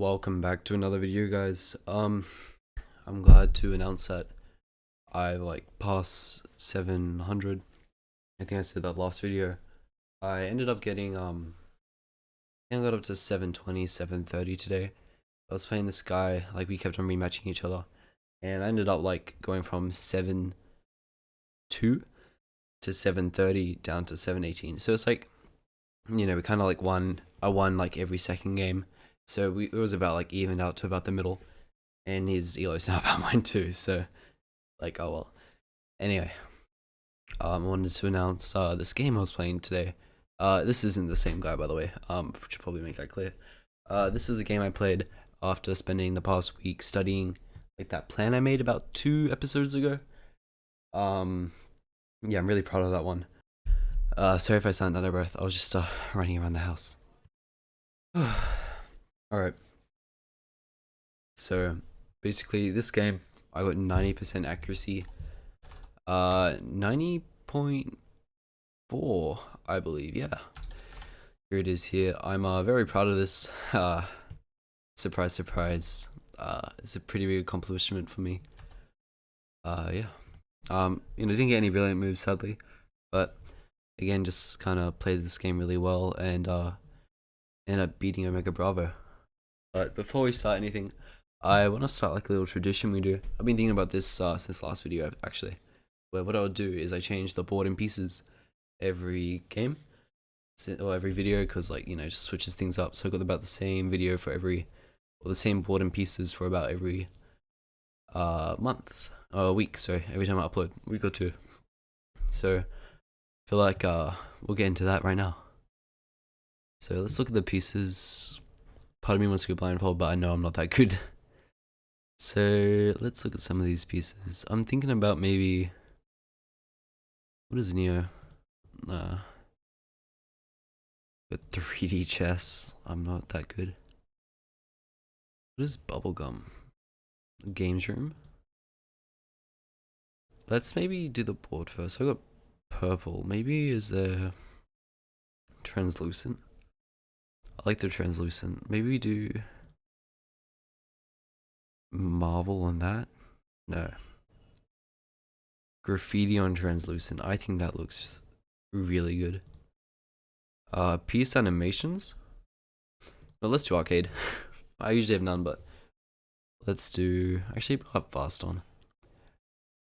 Welcome back to another video, guys. I'm glad to announce that I passed 700. I think I said that last video. I ended up getting I got up to 720, 730 today. I was playing this guy, we kept on rematching each other, and I ended up going from 7-2 to 730 down to 718. So it's we kind of won. I won every second game. So it was about evened out to about the middle, and his elo's now about mine too. So oh well. Anyway, I wanted to announce this game I was playing today. This isn't the same guy, by the way. Should probably make that clear. This is a game I played after spending the past week studying that plan I made about 2 episodes ago. Yeah, I'm really proud of that one. Sorry if I sound out of breath. I was just running around the house. Alright. So, basically, this game, I got 90% accuracy. 90.4, I believe, yeah. Here it is here. I'm very proud of this. Surprise, surprise. It's a pretty big accomplishment for me. Yeah. Didn't get any brilliant moves, sadly. But, again, just kind of played this game really well and, ended up beating Omega Bravo. But before we start anything, I want to start a little tradition we do. I've been thinking about this since last video, actually. Where what I would do is I change the board in pieces every game, or every video, because just switches things up. So I got about the same video for every, or the same board in pieces for about every month, or week. So every time I upload, week or two. So I feel we'll get into that right now. So let's look at the pieces. Part of me wants to go blindfold, but I know I'm not that good. So let's look at some of these pieces. I'm thinking about maybe, what is Neo? But 3D chess. I'm not that good. What is Bubblegum? Games room. Let's maybe do the board first. I got purple. Maybe is there translucent? I like the translucent. Maybe we do marble on that. No. Graffiti on translucent. I think that looks really good. Piece animations. Well, let's do arcade. I usually have none, but let's do. Actually, put up fast on.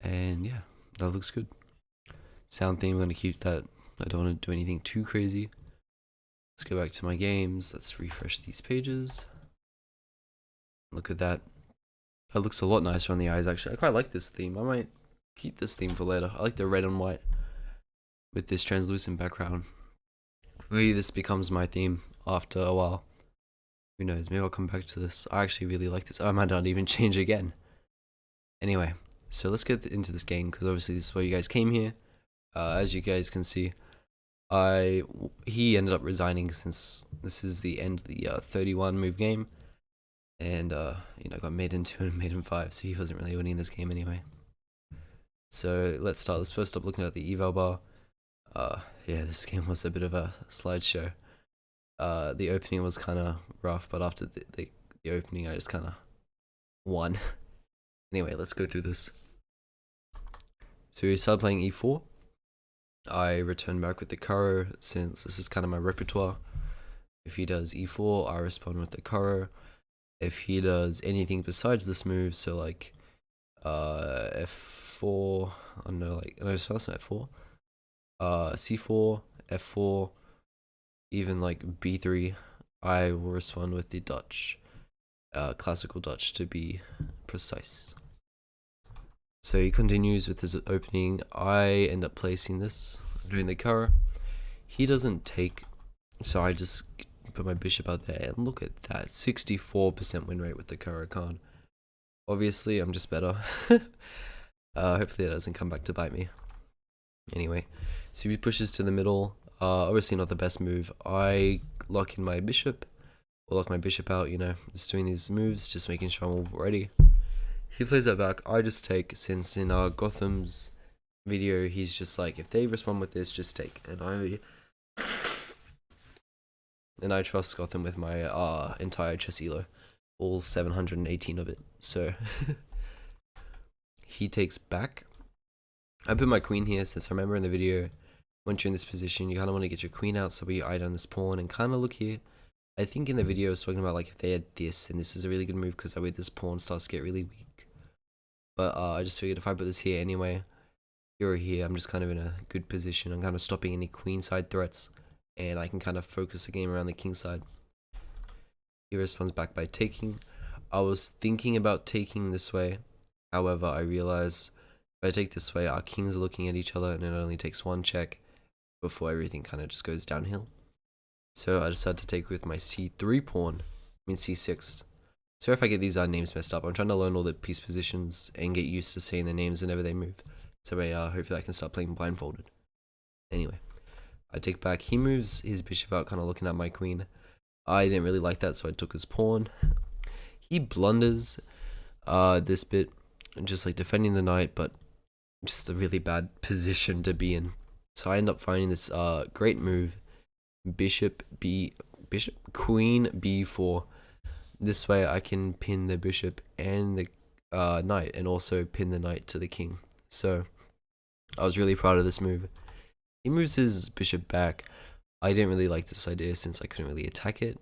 And yeah, that looks good. Sound theme. I'm gonna keep that. I don't want to do anything too crazy. Let's go back to my games. Let's refresh these pages. Look at that. That looks a lot nicer on the eyes, actually. I quite like this theme. I might keep this theme for later. I like the red and white with this translucent background. Maybe this becomes my theme after a while. Who knows? Maybe I'll come back to this. I actually really like this. I might not even change again. Anyway, so let's get into this game, because obviously this is why you guys came here. As you guys can see, he ended up resigning since this is the end of the 31 move game, and got Maiden 2 and Maiden 5, so he wasn't really winning this game anyway. So let's start this first up looking at the eval bar. Yeah, this game was a bit of a slideshow. The opening was kind of rough, but after the opening I just kind of won. Anyway, let's go through this. So we started playing e4. I return back with the Karo, since this is kind of my repertoire. If he does e4, I respond with the Karo. If he does anything besides this move, so f4, I don't know, no, so that's not f4. C4, f4, even b3, I will respond with the Dutch, classical Dutch to be precise. So he continues with his opening. I end up placing this, doing the Karo. He doesn't take, so I just put my bishop out there, and look at that, 64% win rate with the Karo Khan. Obviously, I'm just better. Hopefully that doesn't come back to bite me. Anyway, so he pushes to the middle. Obviously not the best move. I lock in my bishop, or lock my bishop out, just doing these moves, just making sure I'm all ready. He plays that back. I just take, since in Gotham's video, he's just if they respond with this, just take. And I trust Gotham with my entire chess elo. all 718 of it. So he takes back. I put my queen here since I remember in the video, once you're in this position, you kind of want to get your queen out, so we eye down this pawn and kind of look here. I think in the video I was talking about like if they had this, and this is a really good move because that way this pawn starts to get really weak. But I just figured if I put this here anyway, here, I'm just kind of in a good position. I'm kind of stopping any queen side threats, and I can kind of focus the game around the king side. He responds back by taking. I was thinking about taking this way, however I realized if I take this way, our kings are looking at each other and it only takes one check before everything kind of just goes downhill. So I decided to take with my c3 pawn, c6. So if I get these names messed up, I'm trying to learn all the piece positions and get used to saying the names whenever they move. So hopefully I can start playing blindfolded. Anyway, I take back. He moves his bishop out, kind of looking at my queen. I didn't really like that, so I took his pawn. He blunders this bit, just like defending the knight, but just a really bad position to be in. So I end up finding this great move, queen b4. This way I can pin the bishop and the knight, and also pin the knight to the king. So I was really proud of this move. He moves his bishop back. I didn't really like this idea since I couldn't really attack it.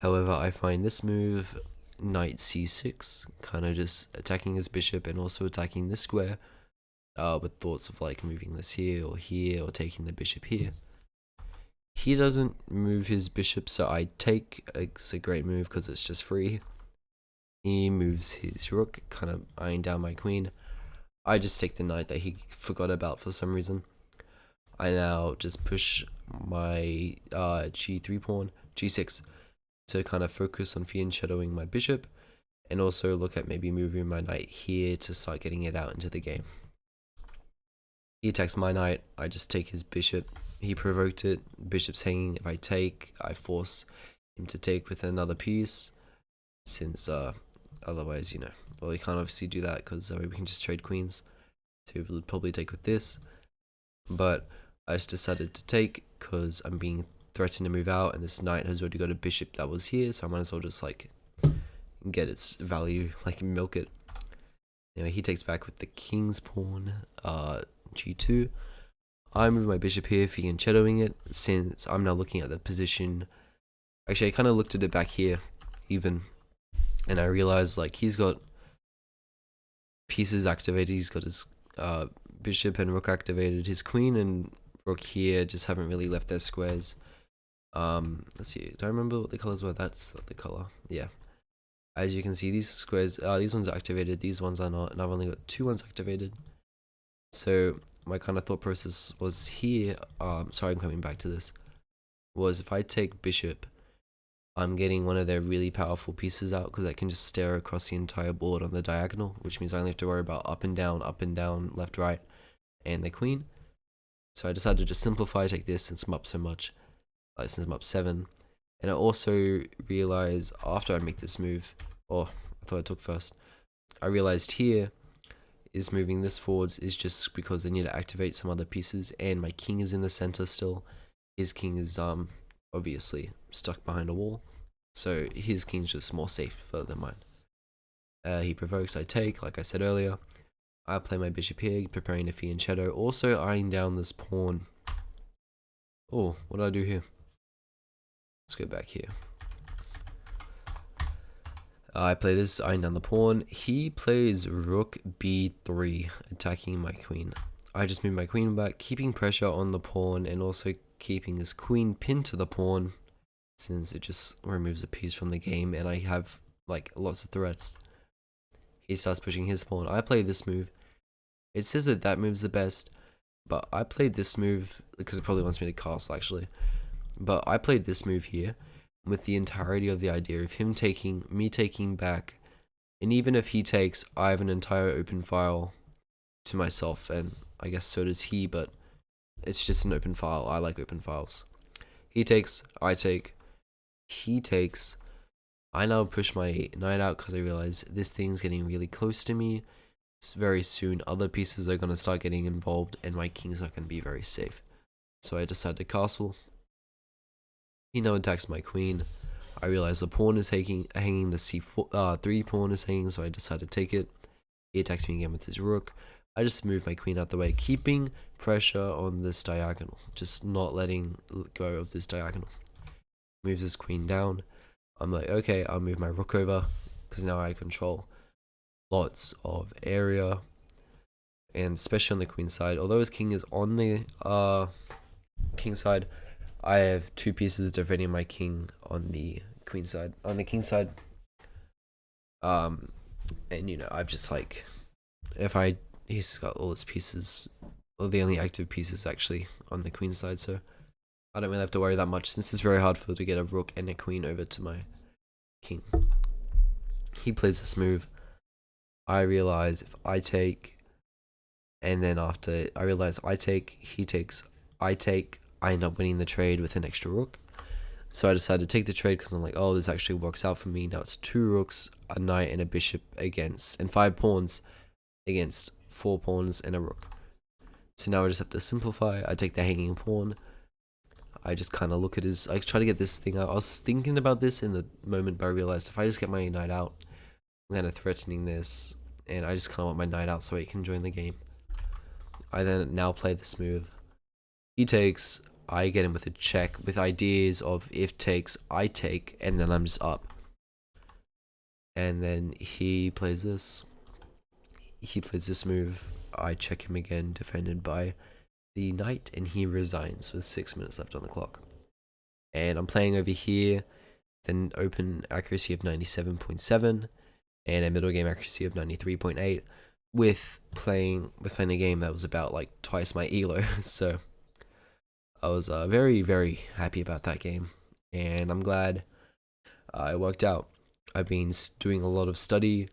However, I find this move, knight c6, kind of just attacking his bishop and also attacking this square, with thoughts of like moving this here or taking the bishop here. He doesn't move his bishop, so I take. It's a great move because it's just free. He moves his rook, kind of eyeing down my queen. I just take the knight that he forgot about for some reason. I now just push my g3 pawn, g6, to kind of focus on fianchettoing my bishop, and also look at maybe moving my knight here to start getting it out into the game. He attacks my knight, I just take his bishop. He provoked it, bishop's hanging. If I take, I force him to take with another piece, since otherwise, well, you can't obviously do that because we can just trade queens. So he would probably take with this, but I just decided to take because I'm being threatened to move out, and this knight has already got a bishop that was here, so I might as well just like get its value, like milk it. Anyway, he takes back with the king's pawn, g2. I move my bishop here, fianchettoing it, since I'm now looking at the position. Actually, I kind of looked at it back here, even, and I realized like he's got pieces activated. He's got his bishop and rook activated. His queen and rook here just haven't really left their squares. Let's see, do I remember what the colors were? That's not the color. Yeah, as you can see, these squares, these ones are activated, these ones are not, and I've only got 2 ones activated. So my kind of thought process was here, sorry, I'm coming back to this, was if I take bishop, I'm getting one of their really powerful pieces out because I can just stare across the entire board on the diagonal, which means I only have to worry about up and down, left, right, and the queen. So I decided to just simplify, take this since I'm up so much, since I'm up 7. And I also realized after I make this move, I thought I took first, I realized here is moving this forwards is just because I need to activate some other pieces, and my king is in the center still. His king is obviously stuck behind a wall, so his king's just more safe than mine. He provokes, I take, like I said earlier. I play my bishop here, preparing to fianchetto, also eyeing down this pawn. Oh, what did I do here? Let's go back here. I play this, eyeing down the pawn. He plays rook b3, attacking my queen. I just move my queen back, keeping pressure on the pawn, and also keeping his queen pinned to the pawn, since it just removes a piece from the game, and I have like lots of threats. He starts pushing his pawn. I play this move. It says that that move's the best, but I played this move because it probably wants me to castle actually. But I played this move here with the entirety of the idea of him taking, me taking back, and even if he takes, I have an entire open file to myself, and I guess so does he, but it's just an open file. I like open files. He takes, I take, he takes. I now push my knight out because I realize this thing's getting really close to me. Very soon other pieces are going to start getting involved and my king's not going to be very safe. So I decide to castle. He now attacks my queen. I realized the pawn is hanging, the c4, 3 pawn is hanging, so I decided to take it. He attacks me again with his rook. I just moved my queen out the way, keeping pressure on this diagonal, just not letting go of this diagonal. Moves his queen down. I'm like, okay, I'll move my rook over, because now I control lots of area, and especially on the queen side. Although his king is on the king side, I have 2 pieces defending my king on the queen side. On the king side, and you know, I've just like, he's got all his pieces, well, the only active pieces actually on the queen side, so I don't really have to worry that much, since it's very hard for to get a rook and a queen over to my king. He plays this move. I realize if I take, and then after I realize I take, he takes, I take, I end up winning the trade with an extra rook. So I decided to take the trade because I'm like, oh, this actually works out for me. Now it's 2 rooks, a knight, and a bishop against, and 5 pawns against 4 pawns and a rook. So now I just have to simplify. I take the hanging pawn. I just kind of look at his, I try to get this thing out. I was thinking about this in the moment, but I realized if I just get my knight out, I'm kind of threatening this, and I just kind of want my knight out so he can join the game. I then now play this move. He takes, I get him with a check with ideas of if takes, I take, and then I'm just up. And then he plays this. He plays this move. I check him again, defended by the knight, and he resigns with 6 minutes left on the clock. And I'm playing over here, then open accuracy of 97.7 and a middle game accuracy of 93.8 with playing a game that was about like twice my elo. So I was very, very happy about that game, and I'm glad it worked out. I've been doing a lot of study.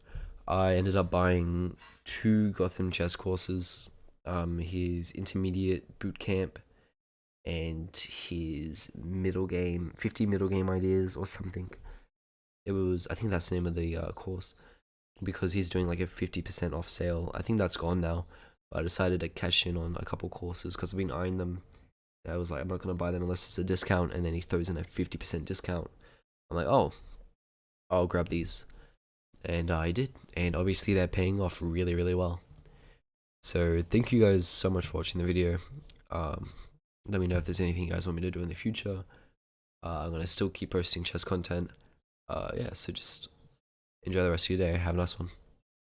I ended up buying 2 Gotham chess courses, his intermediate boot camp and his middle game, 50 middle game ideas or something. It was, I think that's the name of the course, because he's doing like a 50% off sale. I think that's gone now, but I decided to cash in on a couple courses because I've been eyeing them. I was like, I'm not going to buy them unless it's a discount, and then he throws in a 50% discount. I'm like, oh, I'll grab these. And I did, and obviously they're paying off really, really well. So thank you guys so much for watching the video. Let me know if there's anything you guys want me to do in the future. I'm going to still keep posting chess content. Yeah, so just enjoy the rest of your day. Have a nice one.